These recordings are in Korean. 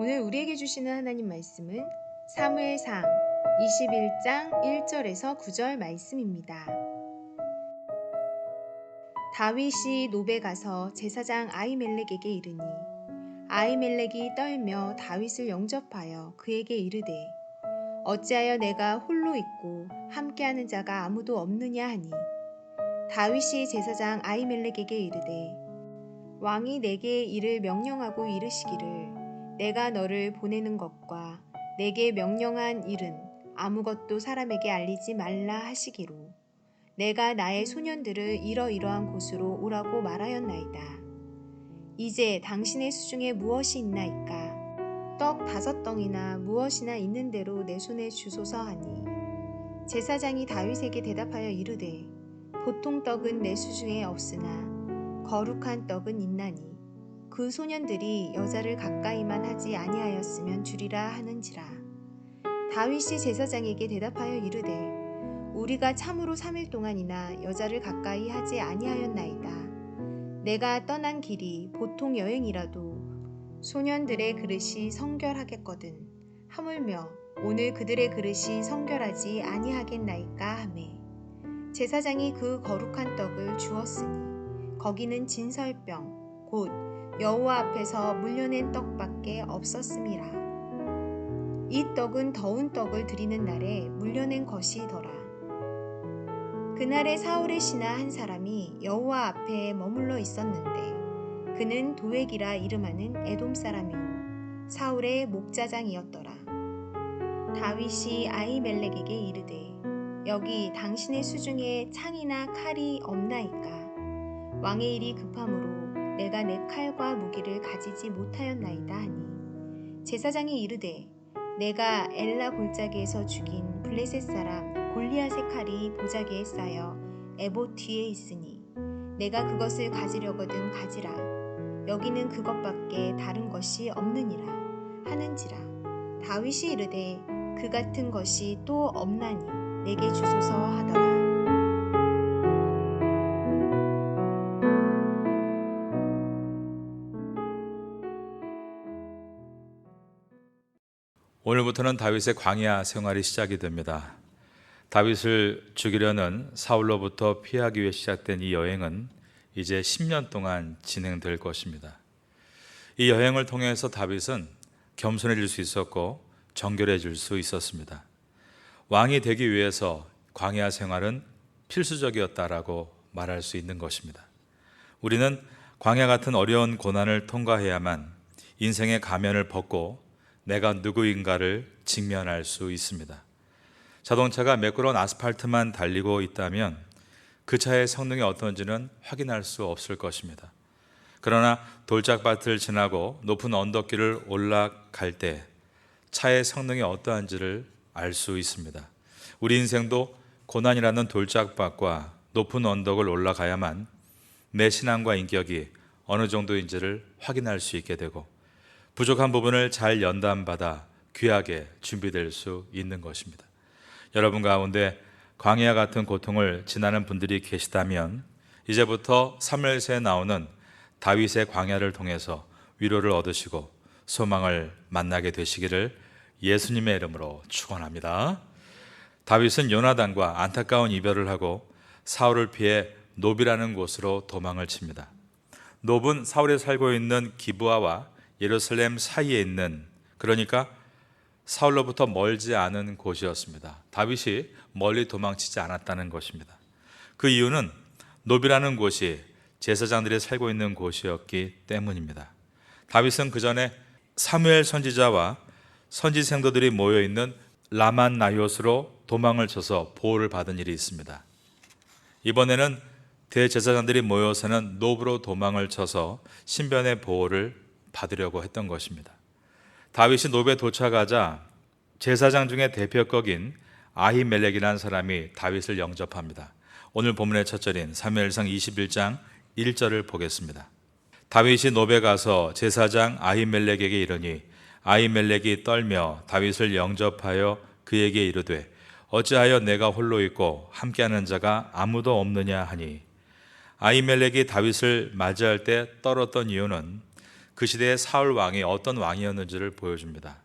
오늘 우리에게 주시는 하나님 말씀은 사무엘상 21장 1절에서 9절 말씀입니다. 다윗이 노베 가서 제사장 아히멜렉에게 이르니 아히멜렉이 떨며 다윗을 영접하여 그에게 이르되 어찌하여 내가 홀로 있고 함께하는 자가 아무도 없느냐 하니 다윗이 제사장 아히멜렉에게 이르되 왕이 내게 이를 명령하고 이르시기를 내가 너를 보내는 것과 내게 명령한 일은 아무것도 사람에게 알리지 말라 하시기로 내가 나의 소년들을 이러이러한 곳으로 오라고 말하였나이다. 이제 당신의 수중에 무엇이 있나이까? 떡 5덩이나 무엇이나 있는 대로 내 손에 주소서 하니 제사장이 다윗에게 대답하여 이르되 보통 떡은 내 수중에 없으나 거룩한 떡은 있나니 그 소년들이 여자를 가까이만 하지 아니하였으면 주리라 하는지라. 다윗이 제사장에게 대답하여 이르되 우리가 참으로 3일 동안이나 여자를 가까이 하지 아니하였나이다. 내가 떠난 길이 보통 여행이라도 소년들의 그릇이 성결하겠거든. 하물며 오늘 그들의 그릇이 성결하지 아니하겠나이까 하매 제사장이 그 거룩한 떡을 주었으니 거기는 진설병 곧 여호와 앞에서 물려낸 떡밖에 없었음이라. 이 떡은 더운 떡을 드리는 날에 물려낸 것이더라. 그날에 사울의 신하 한 사람이 여호와 앞에 머물러 있었는데 그는 도액이라 이름하는 에돔 사람이요 사울의 목자장이었더라. 다윗이 아히멜렉에게 이르되 여기 당신의 수중에 창이나 칼이 없나이까? 왕의 일이 급함으로 내가 내 칼과 무기를 가지지 못하였나이다 하니 제사장이 이르되 내가 엘라 골짜기에서 죽인 블레셋 사람 골리앗의 칼이 보자기에 쌓여 에봇 뒤에 있으니 내가 그것을 가지려거든 가지라. 여기는 그것밖에 다른 것이 없느니라 하는지라. 다윗이 이르되 그 같은 것이 또 없나니 내게 주소서 하더라. 오늘부터는 다윗의 광야 생활이 시작이 됩니다. 다윗을 죽이려는 사울로부터 피하기 위해 시작된 이 여행은 이제 10년 동안 진행될 것입니다. 이 여행을 통해서 다윗은 겸손해질 수 있었고 정결해질 수 있었습니다. 왕이 되기 위해서 광야 생활은 필수적이었다라고 말할 수 있는 것입니다. 우리는 광야 같은 어려운 고난을 통과해야만 인생의 가면을 벗고 내가 누구인가를 직면할 수 있습니다. 자동차가 매끄러운 아스팔트만 달리고 있다면 그 차의 성능이 어떤지는 확인할 수 없을 것입니다. 그러나 돌짝밭을 지나고 높은 언덕길을 올라갈 때 차의 성능이 어떠한지를 알 수 있습니다. 우리 인생도 고난이라는 돌짝밭과 높은 언덕을 올라가야만 내 신앙과 인격이 어느 정도인지를 확인할 수 있게 되고 부족한 부분을 잘 연단받아 귀하게 준비될 수 있는 것입니다. 여러분 가운데 광야 같은 고통을 지나는 분들이 계시다면 이제부터 사무엘서에 나오는 다윗의 광야를 통해서 위로를 얻으시고 소망을 만나게 되시기를 예수님의 이름으로 축원합니다. 다윗은 요나단과 안타까운 이별을 하고 사울을 피해 노비라는 곳으로 도망을 칩니다. 놉은 사울이 살고 있는 기브아와 예루살렘 사이에 있는, 그러니까 사울로부터 멀지 않은 곳이었습니다. 다윗이 멀리 도망치지 않았다는 것입니다. 그 이유는 놉이라는 곳이 제사장들이 살고 있는 곳이었기 때문입니다. 다윗은 그 전에 사무엘 선지자와 선지 생도들이 모여있는 라만 나이옷으로 도망을 쳐서 보호를 받은 일이 있습니다. 이번에는 대제사장들이 모여서는 놉으로 도망을 쳐서 신변의 보호를 받으려고 했던 것입니다. 다윗이 놉에 도착하자 제사장 중에 대표격인 아히멜렉이라는 사람이 다윗을 영접합니다. 오늘 본문의 첫 절인 사무엘상 21장 1절을 보겠습니다. 다윗이 놉에 가서 제사장 아히멜렉에게 이르니 아히멜렉이 떨며 다윗을 영접하여 그에게 이르되 어찌하여 내가 홀로 있고 함께하는 자가 아무도 없느냐 하니 아히멜렉이 다윗을 맞이할 때 떨었던 이유는 그 시대의 사울 왕이 어떤 왕이었는지를 보여줍니다.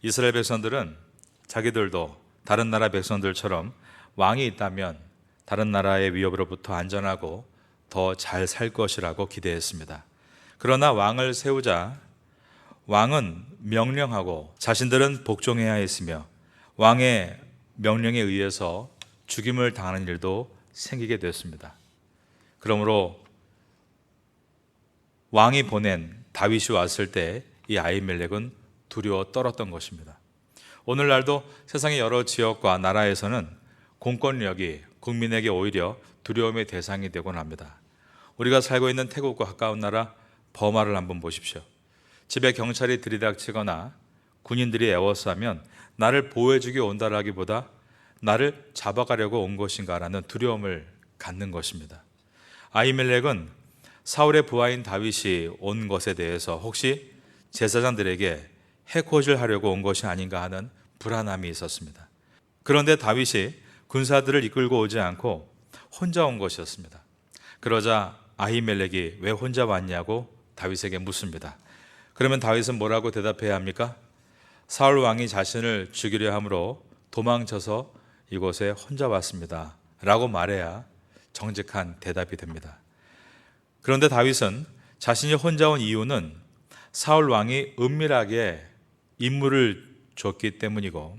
이스라엘 백성들은 자기들도 다른 나라 백성들처럼 왕이 있다면 다른 나라의 위협으로부터 안전하고 더 잘 살 것이라고 기대했습니다. 그러나 왕을 세우자 왕은 명령하고 자신들은 복종해야 했으며 왕의 명령에 의해서 죽임을 당하는 일도 생기게 됐습니다. 그러므로 왕이 보낸 다윗이 왔을 때 이 아히멜렉은 두려워 떨었던 것입니다. 오늘날도 세상의 여러 지역과 나라에서는 공권력이 국민에게 오히려 두려움의 대상이 되곤 합니다. 우리가 살고 있는 태국과 가까운 나라 버마를 한번 보십시오. 집에 경찰이 들이닥치거나 군인들이 애워싸면 나를 보호해주기 온다라기보다 나를 잡아가려고 온 것인가라는 두려움을 갖는 것입니다. 아히멜렉은 사울의 부하인 다윗이 온 것에 대해서 혹시 제사장들에게 해코지를 하려고 온 것이 아닌가 하는 불안함이 있었습니다. 그런데 다윗이 군사들을 이끌고 오지 않고 혼자 온 것이었습니다. 그러자 아히멜렉이 왜 혼자 왔냐고 다윗에게 묻습니다. 그러면 다윗은 뭐라고 대답해야 합니까? 사울 왕이 자신을 죽이려 함으로 도망쳐서 이곳에 혼자 왔습니다 라고 말해야 정직한 대답이 됩니다. 그런데 다윗은 자신이 혼자 온 이유는 사울 왕이 은밀하게 임무를 줬기 때문이고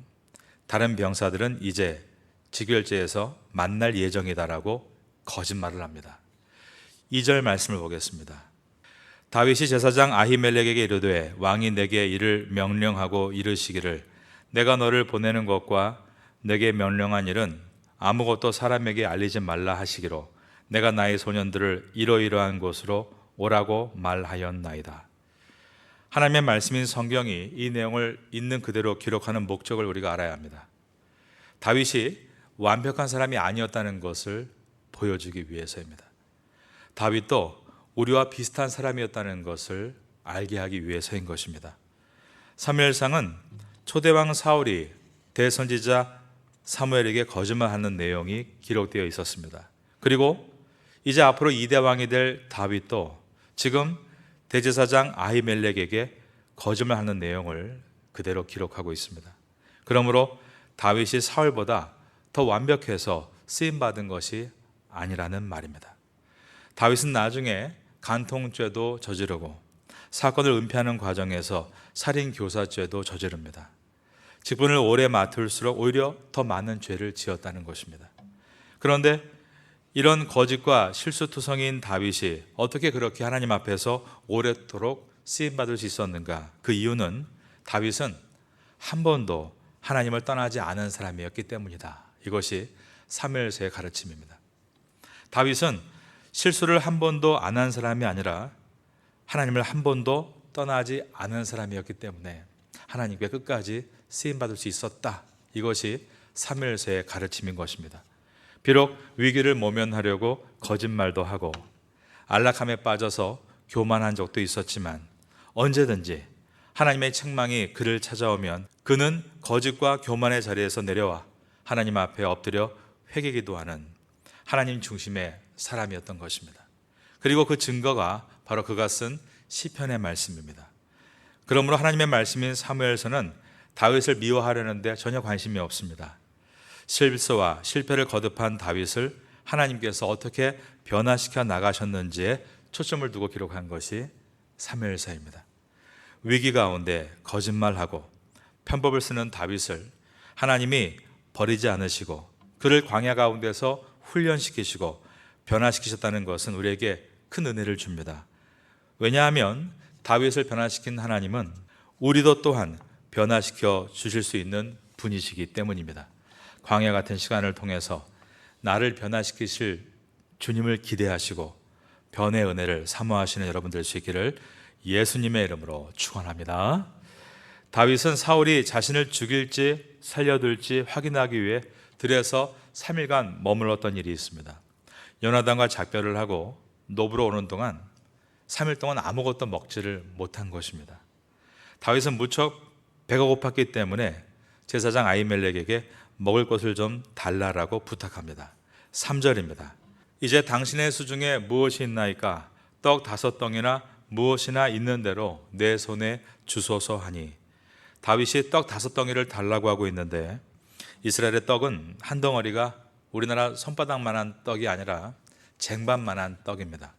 다른 병사들은 이제 직결제에서 만날 예정이다라고 거짓말을 합니다. 2절 말씀을 보겠습니다. 다윗이 제사장 아히멜렉에게 이르되 왕이 내게 이를 명령하고 이르시기를 내가 너를 보내는 것과 내게 명령한 일은 아무것도 사람에게 알리지 말라 하시기로 내가 나의 소년들을 이러이러한 곳으로 오라고 말하였나이다. 하나님의 말씀인 성경이 이 내용을 있는 그대로 기록하는 목적을 우리가 알아야 합니다. 다윗이 완벽한 사람이 아니었다는 것을 보여주기 위해서입니다. 다윗도 우리와 비슷한 사람이었다는 것을 알게 하기 위해서인 것입니다. 사무엘상은 초대왕 사울이 대선지자 사무엘에게 거짓말하는 내용이 기록되어 있었습니다. 그리고 이제 앞으로 2대 왕이 될 다윗도 지금 대제사장 아히멜렉에게 거짓말하는 내용을 그대로 기록하고 있습니다. 그러므로 다윗이 사울보다 더 완벽해서 쓰임받은 것이 아니라는 말입니다. 다윗은 나중에 간통죄도 저지르고 사건을 은폐하는 과정에서 살인교사죄도 저지릅니다. 직분을 오래 맡을수록 오히려 더 많은 죄를 지었다는 것입니다. 그런데 이런 거짓과 실수투성이인 다윗이 어떻게 그렇게 하나님 앞에서 오랫도록 쓰임받을 수 있었는가? 그 이유는 다윗은 한 번도 하나님을 떠나지 않은 사람이었기 때문이다. 이것이 사무엘서의 가르침입니다. 다윗은 실수를 한 번도 안 한 사람이 아니라 하나님을 한 번도 떠나지 않은 사람이었기 때문에 하나님께 끝까지 쓰임받을 수 있었다. 이것이 사무엘서의 가르침인 것입니다. 비록 위기를 모면하려고 거짓말도 하고 안락함에 빠져서 교만한 적도 있었지만 언제든지 하나님의 책망이 그를 찾아오면 그는 거짓과 교만의 자리에서 내려와 하나님 앞에 엎드려 회개기도하는 하나님 중심의 사람이었던 것입니다. 그리고 그 증거가 바로 그가 쓴 시편의 말씀입니다. 그러므로 하나님의 말씀인 사무엘서는 다윗을 미워하려는데 전혀 관심이 없습니다. 실수와 실패를 거듭한 다윗을 하나님께서 어떻게 변화시켜 나가셨는지에 초점을 두고 기록한 것이 사무엘서입니다. 위기 가운데 거짓말하고 편법을 쓰는 다윗을 하나님이 버리지 않으시고 그를 광야 가운데서 훈련시키시고 변화시키셨다는 것은 우리에게 큰 은혜를 줍니다. 왜냐하면 다윗을 변화시킨 하나님은 우리도 또한 변화시켜 주실 수 있는 분이시기 때문입니다. 광야 같은 시간을 통해서 나를 변화시키실 주님을 기대하시고 변의 은혜를 사모하시는 여러분들 수 있기를 예수님의 이름으로 축원합니다. 다윗은 사울이 자신을 죽일지 살려둘지 확인하기 위해 들에서 3일간 머물렀던 일이 있습니다. 요나단과 작별을 하고 노브로 오는 동안 3일 동안 아무것도 먹지를 못한 것입니다. 다윗은 무척 배가 고팠기 때문에 제사장 아히멜렉에게 먹을 것을 좀 달라라고 부탁합니다. 3절입니다. 이제 당신의 수중에 무엇이 있나이까? 떡 5덩이나 무엇이나 있는 대로 내 손에 주소서 하니, 다윗이 떡 5덩이를 달라고 하고 있는데 이스라엘의 떡은 한 덩어리가 우리나라 손바닥만한 떡이 아니라 쟁반만한 떡입니다.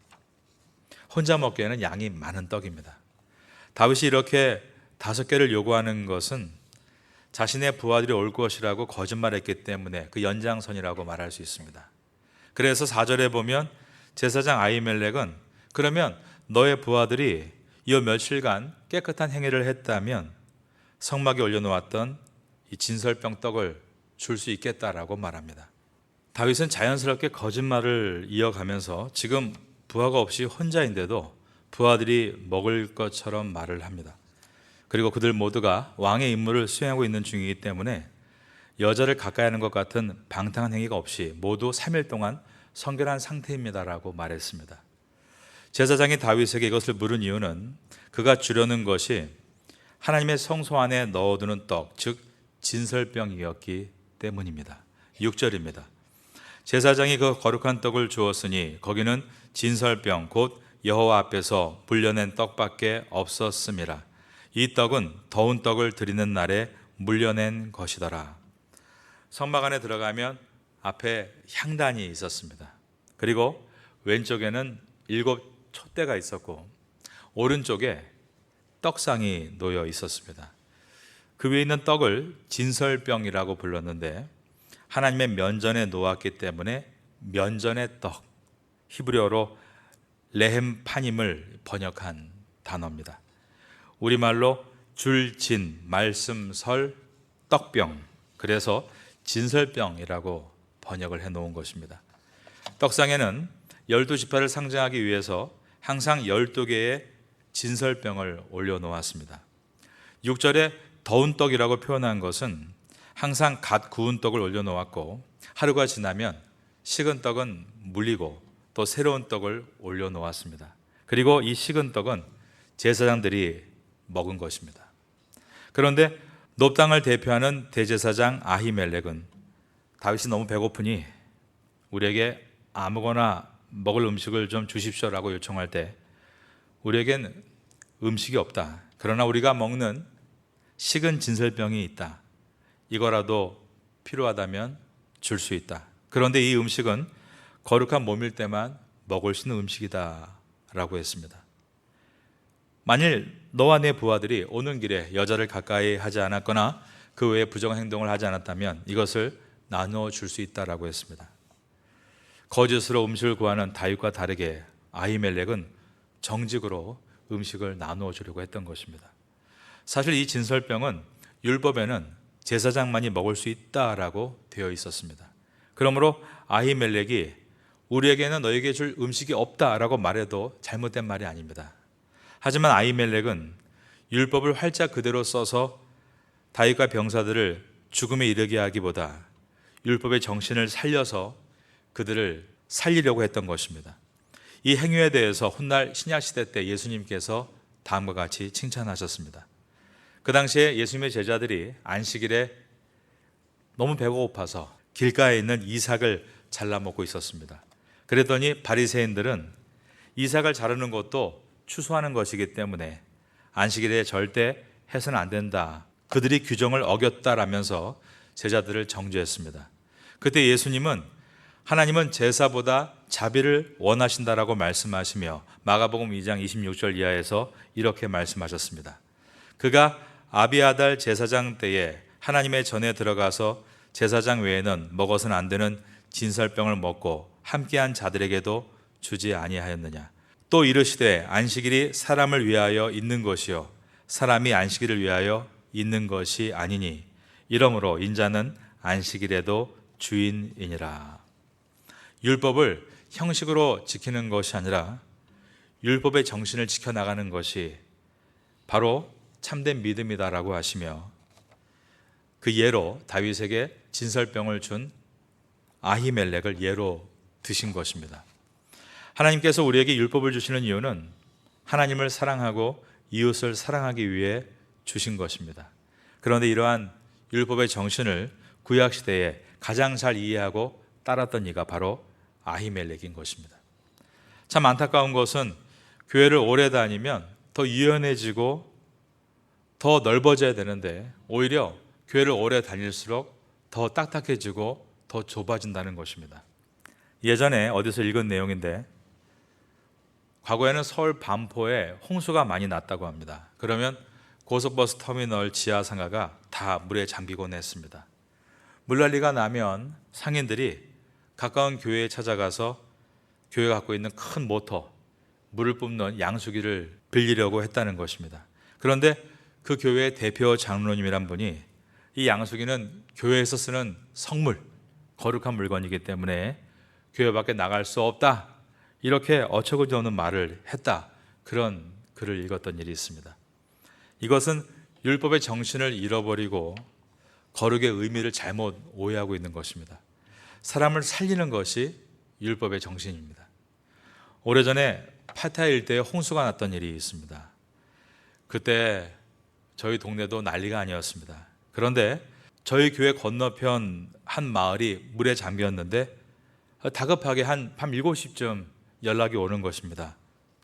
혼자 먹기에는 양이 많은 떡입니다. 다윗이 이렇게 5개를 요구하는 것은 자신의 부하들이 올 것이라고 거짓말했기 때문에 그 연장선이라고 말할 수 있습니다. 그래서 4절에 보면 제사장 아히멜렉은 그러면 너의 부하들이 이 며칠간 깨끗한 행위를 했다면 성막에 올려놓았던 이 진설병 떡을 줄 수 있겠다라고 말합니다. 다윗은 자연스럽게 거짓말을 이어가면서 지금 부하가 없이 혼자인데도 부하들이 먹을 것처럼 말을 합니다. 그리고 그들 모두가 왕의 임무를 수행하고 있는 중이기 때문에 여자를 가까이 하는 것 같은 방탕한 행위가 없이 모두 3일 동안 성결한 상태입니다라고 말했습니다. 제사장이 다윗에게 이것을 물은 이유는 그가 주려는 것이 하나님의 성소 안에 넣어두는 떡, 즉 진설병이었기 때문입니다. 6절입니다. 제사장이 그 거룩한 떡을 주었으니 거기는 진설병 곧 여호와 앞에서 불려낸 떡밖에 없었음이라. 이 떡은 더운 떡을 드리는 날에 물려낸 것이더라. 성막 안에 들어가면 앞에 향단이 있었습니다. 그리고 왼쪽에는 7 촛대가 있었고 오른쪽에 떡상이 놓여 있었습니다. 그 위에 있는 떡을 진설병이라고 불렀는데 하나님의 면전에 놓았기 때문에 면전의 떡, 히브리어로 레헴파님을 번역한 단어입니다. 우리말로 줄진, 말씀, 설, 떡병, 그래서 진설병이라고 번역을 해놓은 것입니다. 떡상에는 12지파를 상징하기 위해서 항상 12개의 진설병을 올려놓았습니다. 6절에 더운 떡이라고 표현한 것은 항상 갓 구운 떡을 올려놓았고 하루가 지나면 식은 떡은 물리고 또 새로운 떡을 올려놓았습니다. 그리고 이 식은 떡은 제사장들이 먹은 것입니다. 그런데 놋땅을 대표하는 대제사장 아히멜렉은 다윗이 너무 배고프니 우리에게 아무거나 먹을 음식을 좀 주십시오라고 요청할 때 우리에겐 음식이 없다. 그러나 우리가 먹는 식은 진설병이 있다. 이거라도 필요하다면 줄 수 있다. 그런데 이 음식은 거룩한 몸일 때만 먹을 수 있는 음식이다 라고 했습니다. 만일 너와 내 부하들이 오는 길에 여자를 가까이 하지 않았거나 그 외에 부정한 행동을 하지 않았다면 이것을 나누어 줄 수 있다라고 했습니다. 거짓으로 음식을 구하는 다윗과 다르게 아히멜렉은 정직으로 음식을 나누어 주려고 했던 것입니다. 사실 이 진설병은 율법에는 제사장만이 먹을 수 있다라고 되어 있었습니다. 그러므로 아히멜렉이 우리에게는 너에게 줄 음식이 없다라고 말해도 잘못된 말이 아닙니다. 하지만 아히멜렉은 율법을 활짝 그대로 써서 다윗과 병사들을 죽음에 이르게 하기보다 율법의 정신을 살려서 그들을 살리려고 했던 것입니다. 이 행위에 대해서 훗날 신약시대 때 예수님께서 다음과 같이 칭찬하셨습니다. 그 당시에 예수님의 제자들이 안식일에 너무 배고파서 길가에 있는 이삭을 잘라 먹고 있었습니다. 그랬더니 바리새인들은 이삭을 자르는 것도 추수하는 것이기 때문에 안식일에 절대 해서는 안 된다. 그들이 규정을 어겼다라면서 제자들을 정죄했습니다. 그때 예수님은 하나님은 제사보다 자비를 원하신다라고 말씀하시며 마가복음 2장 26절 이하에서 이렇게 말씀하셨습니다. 그가 아비아달 제사장 때에 하나님의 전에 들어가서 제사장 외에는 먹어서는 안 되는 진설병을 먹고 함께한 자들에게도 주지 아니하였느냐. 또 이르시되 안식일이 사람을 위하여 있는 것이요 사람이 안식일을 위하여 있는 것이 아니니 이러므로 인자는 안식일에도 주인이니라. 율법을 형식으로 지키는 것이 아니라 율법의 정신을 지켜나가는 것이 바로 참된 믿음이다라고 하시며 그 예로 다윗에게 진설병을 준 아히멜렉을 예로 드신 것입니다. 하나님께서 우리에게 율법을 주시는 이유는 하나님을 사랑하고 이웃을 사랑하기 위해 주신 것입니다. 그런데 이러한 율법의 정신을 구약시대에 가장 잘 이해하고 따랐던 이가 바로 아히멜렉인 것입니다. 참 안타까운 것은 교회를 오래 다니면 더 유연해지고 더 넓어져야 되는데 오히려 교회를 오래 다닐수록 더 딱딱해지고 더 좁아진다는 것입니다. 예전에 어디서 읽은 내용인데 과거에는 서울 반포에 홍수가 많이 났다고 합니다. 그러면 고속버스 터미널 지하 상가가 다 물에 잠기곤 했습니다. 물난리가 나면 상인들이 가까운 교회에 찾아가서 교회가 갖고 있는 큰 모터, 물을 뿜는 양수기를 빌리려고 했다는 것입니다. 그런데 그 교회의 대표 장로님이란 분이 이 양수기는 교회에서 쓰는 성물, 거룩한 물건이기 때문에 교회 밖에 나갈 수 없다, 이렇게 어처구니 없는 말을 했다, 그런 글을 읽었던 일이 있습니다. 이것은 율법의 정신을 잃어버리고 거룩의 의미를 잘못 오해하고 있는 것입니다. 사람을 살리는 것이 율법의 정신입니다. 오래전에 파타야 일대에 홍수가 났던 일이 있습니다. 그때 저희 동네도 난리가 아니었습니다. 그런데 저희 교회 건너편 한 마을이 물에 잠겼는데 다급하게 한 밤 7시쯤 연락이 오는 것입니다.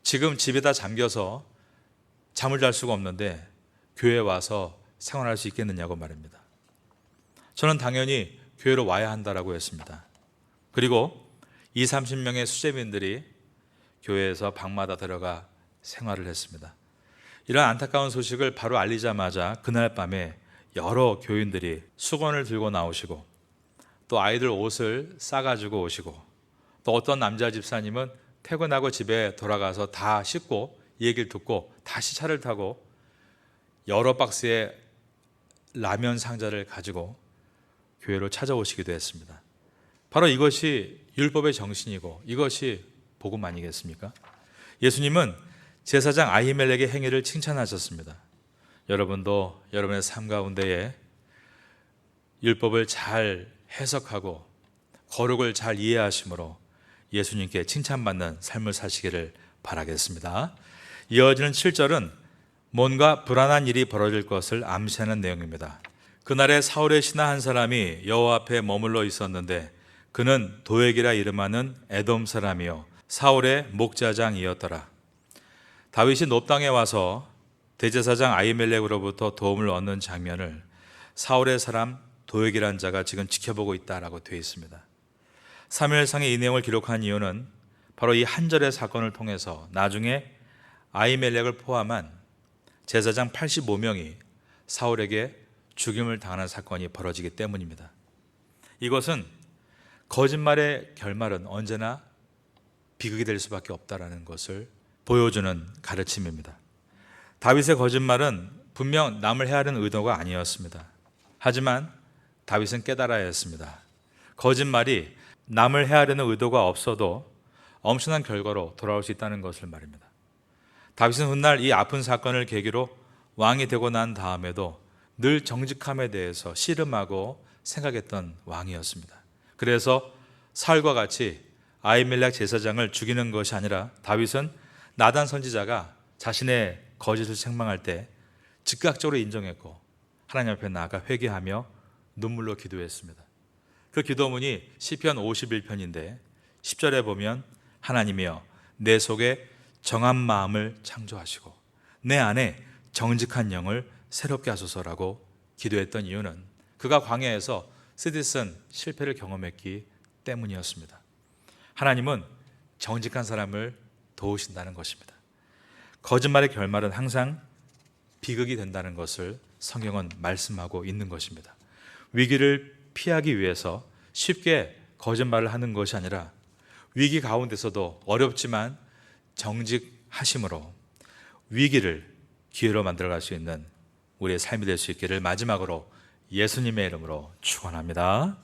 지금 집에다 잠겨서 잠을 잘 수가 없는데 교회에 와서 생활할 수 있겠느냐고 말입니다. 저는 당연히 교회로 와야 한다라고 했습니다. 그리고 20-30명의 수재민들이 교회에서 방마다 들어가 생활을 했습니다. 이런 안타까운 소식을 바로 알리자마자 그날 밤에 여러 교인들이 수건을 들고 나오시고 또 아이들 옷을 싸가지고 오시고 또 어떤 남자 집사님은 퇴근하고 집에 돌아가서 다 씻고 얘기를 듣고 다시 차를 타고 여러 박스의 라면 상자를 가지고 교회로 찾아오시기도 했습니다. 바로 이것이 율법의 정신이고 이것이 복음 아니겠습니까? 예수님은 제사장 아히멜렉의 행위를 칭찬하셨습니다. 여러분도 여러분의 삶 가운데에 율법을 잘 해석하고 거룩을 잘 이해하심으로 예수님께 칭찬받는 삶을 사시기를 바라겠습니다. 이어지는 7절은 뭔가 불안한 일이 벌어질 것을 암시하는 내용입니다. 그날에 사울의 신하 한 사람이 여호와 앞에 머물러 있었는데 그는 도액이라 이름하는 에돔 사람이요 사울의 목자장이었더라. 다윗이 놉당에 와서 대제사장 아히멜렉으로부터 도움을 얻는 장면을 사울의 사람 도액이라는 자가 지금 지켜보고 있다라고 되어 있습니다. 사무엘상에 이 내용을 기록한 이유는 바로 이 한 절의 사건을 통해서 나중에 아히멜렉을 포함한 제사장 85명이 사울에게 죽임을 당하는 사건이 벌어지기 때문입니다. 이것은 거짓말의 결말은 언제나 비극이 될 수밖에 없다라는 것을 보여주는 가르침입니다. 다윗의 거짓말은 분명 남을 해하려는 의도가 아니었습니다. 하지만 다윗은 깨달아야 했습니다. 거짓말이 남을 해하려는 의도가 없어도 엄청난 결과로 돌아올 수 있다는 것을 말입니다. 다윗은 훗날 이 아픈 사건을 계기로 왕이 되고 난 다음에도 늘 정직함에 대해서 씨름하고 생각했던 왕이었습니다. 그래서 사울과 같이 아히멜렉 제사장을 죽이는 것이 아니라 다윗은 나단 선지자가 자신의 거짓을 책망할 때 즉각적으로 인정했고 하나님 앞에 나아가 회개하며 눈물로 기도했습니다. 그 기도문이 시편 51편인데 10절에 보면 하나님이여 내 속에 정한 마음을 창조하시고 내 안에 정직한 영을 새롭게 하소서라고 기도했던 이유는 그가 광야에서 쓰디쓴 실패를 경험했기 때문이었습니다. 하나님은 정직한 사람을 도우신다는 것입니다. 거짓말의 결말은 항상 비극이 된다는 것을 성경은 말씀하고 있는 것입니다. 위기를 피하기 위해서 쉽게 거짓말을 하는 것이 아니라 위기 가운데서도 어렵지만 정직하심으로 위기를 기회로 만들어갈 수 있는 우리의 삶이 될 수 있기를 마지막으로 예수님의 이름으로 축원합니다.